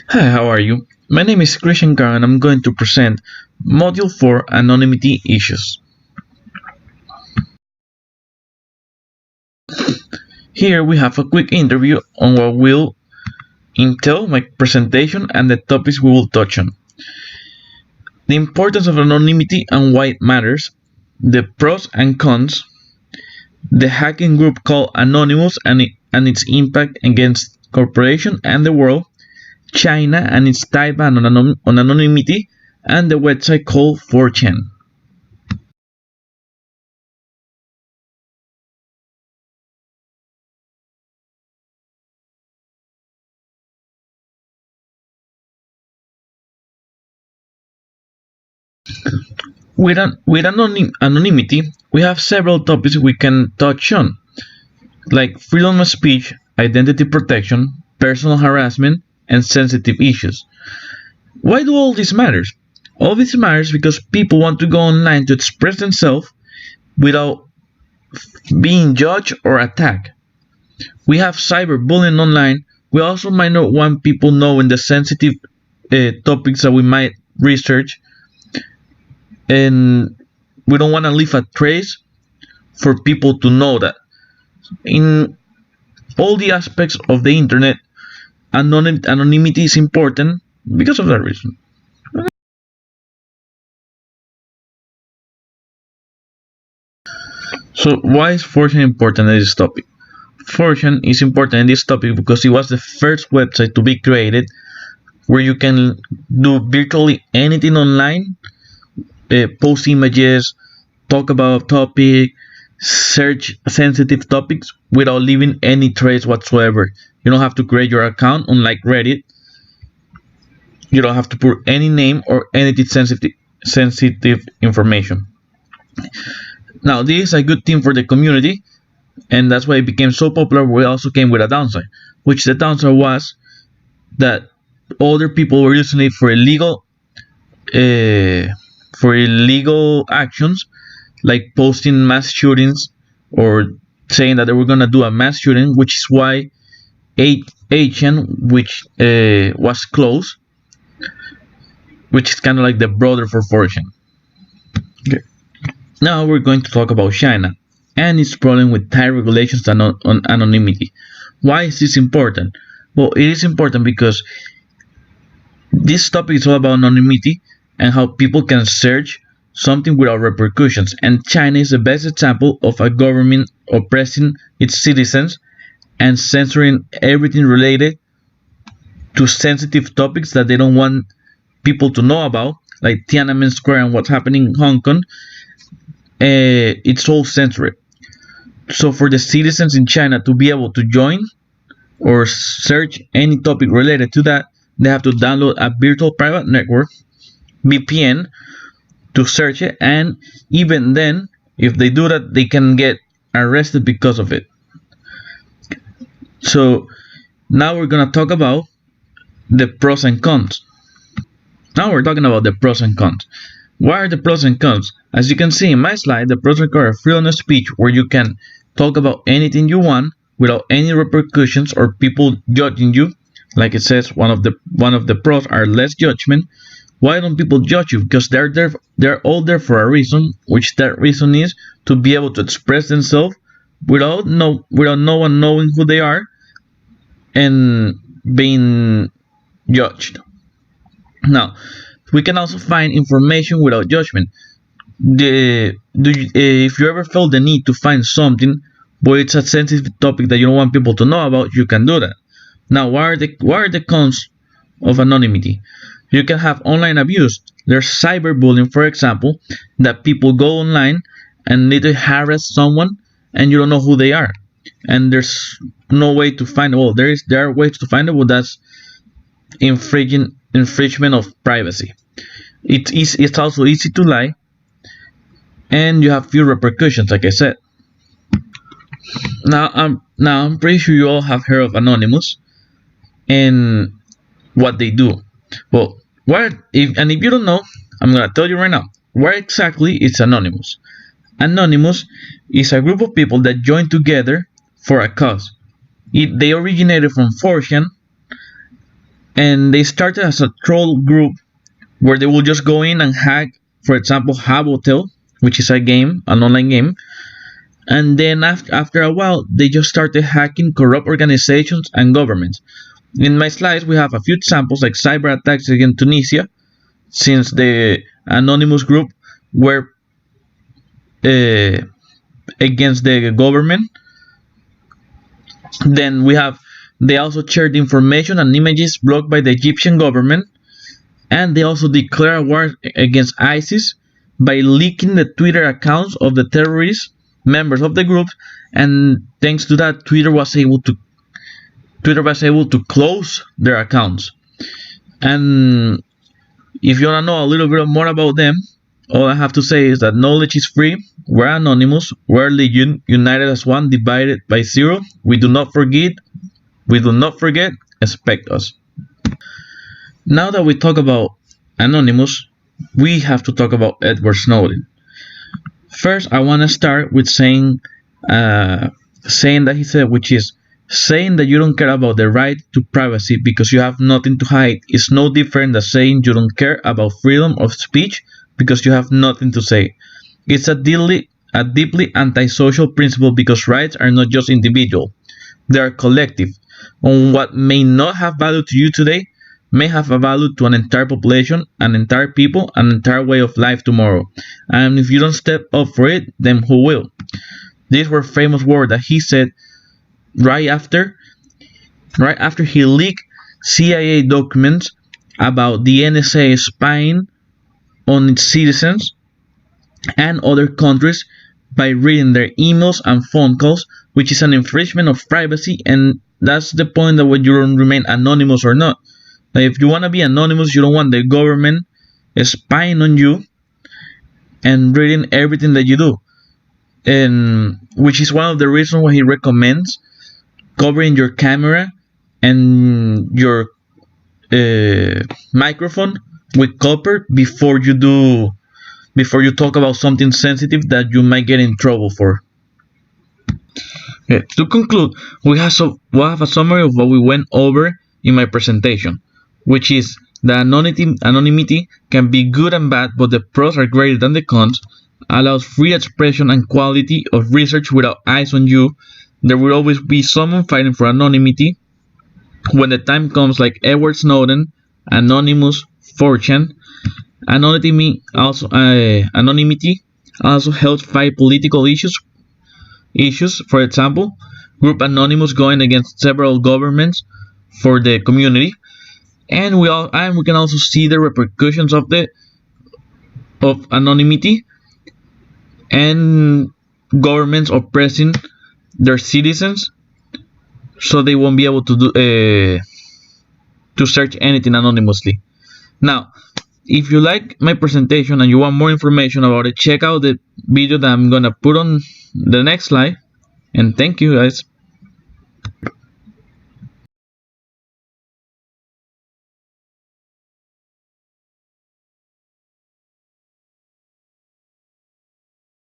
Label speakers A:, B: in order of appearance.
A: Hi, how are you? My name is Christian Gar and I'm going to present Module 4 Anonymity Issues. Here we have a quick interview on what will entail my presentation and the topics we will touch on. The importance of anonymity and why it matters, the pros and cons, the hacking group called Anonymous and its impact against corporation and the world, China and its tight ban on anonymity, and the website called 4chan. With anonymity, we have several topics we can touch on, like freedom of speech, identity protection, personal harassment, and sensitive issues. Why do all this matters? All this matters because people want to go online to express themselves without being judged or attacked. We have cyberbullying online. We also might not want people knowing the sensitive topics that we might research, and we don't want to leave a trace for people to know that. In all the aspects of the internet, anonymity is important because of that reason. So why is Fortune important in this topic? Fortune is important in this topic because it was the first website to be created where you can do virtually anything online, post images, talk about a topic, search sensitive topics without leaving any trace whatsoever. You don't have to create your account, unlike Reddit. You don't have to put any name or anything sensitive information. Now, this is a good thing for the community, and that's why it became so popular. We also came with a downside, which the downside was that other people were using it uh, for illegal actions, like posting mass shootings or saying that they were gonna do a mass shooting, which is why 8chan, which was closed, which is kind of like the brother for 4chan. Okay. Now we're going to talk about China and its problem with tight regulations on anonymity. Why is this important? Well, it is important because this topic is all about anonymity and how people can search something without repercussions. And China is the best example of a government oppressing its citizens and censoring everything related to sensitive topics that they don't want people to know about, like Tiananmen Square and what's happening in Hong Kong. It's all censored. So for the citizens in China to be able to join or search any topic related to that, they have to download a virtual private network, VPN, to search it, and even then, if they do that, they can get arrested because of it. So now we're gonna talk about the pros and cons. Now we're talking about the pros and cons. What are the pros and cons? As you can see in my slide, the pros are freedom of speech, where you can talk about anything you want without any repercussions or people judging you. Like it says, one of the pros are less judgment. Why don't people judge you? Because they're all there for a reason, which that reason is to be able to express themselves without no one knowing who they are and being judged. Now, we can also find information without judgment. If you ever felt the need to find something, but it's a sensitive topic that you don't want people to know about, you can do that. Now, what are the cons of anonymity? You can have online abuse. There's cyberbullying, for example, that people go online and literally harass someone, and you don't know who they are, and there's no way to find. Well, there are ways to find it, but that's infringement of privacy. It's also easy to lie, and you have few repercussions, like I said. Now I'm pretty sure you all have heard of Anonymous and what they do. Well, if you don't know, I'm gonna tell you right now. Where exactly is Anonymous? Anonymous is a group of people that join together for a cause. They originated from 4chan, and they started as a troll group where they will just go in and hack, for example, Habotel, which is a game, an online game, and then after a while they just started hacking corrupt organizations and governments. In my slides, we have a few examples like cyber attacks against Tunisia, since the anonymous group were uh, against the government. Then we have they also shared information and images blocked by the Egyptian government, and they also declared war against ISIS by leaking the Twitter accounts of the terrorist members of the group. And thanks to that, Twitter was able to close their accounts. And if you want to know a little bit more about them, all I have to say is that knowledge is free. We're anonymous. We're legion, united as one, divided by zero. We do not forget. We do not forget. Expect us. Now that we talk about Anonymous, we have to talk about Edward Snowden. First, I want to start with saying that he said, which is saying that you don't care about the right to privacy because you have nothing to hide is no different than saying you don't care about freedom of speech because you have nothing to say. It's a deeply antisocial principle because rights are not just individual, they are collective. On what may not have value to you today may have a value to an entire population, an entire people, an entire way of life tomorrow. And if you don't step up for it, then who will? These were famous words that he said right after he leaked CIA documents about the NSA spying on its citizens and other countries by reading their emails and phone calls, which is an infringement of privacy. And that's the point that whether you don't remain anonymous or not. Like if you want to be anonymous, you don't want the government spying on you and reading everything that you do. And which is one of the reasons why he recommends covering your camera and your microphone with copper before you talk about something sensitive that you might get in trouble for. Okay, to conclude, we have a summary of what we went over in my presentation, which is that anonymity can be good and bad, but the pros are greater than the cons, allows free expression and quality of research without eyes on you. There will always be someone fighting for anonymity. When the time comes, like Edward Snowden, Anonymous, 4chan, anonymity also helps fight political issues. For example, Group Anonymous going against several governments for the community, and we can also see the repercussions of anonymity and governments oppressing their citizens, so they won't be able to search anything anonymously. Now, if you like my presentation and you want more information about it, check out the video that I'm gonna put on the next slide. And thank you guys.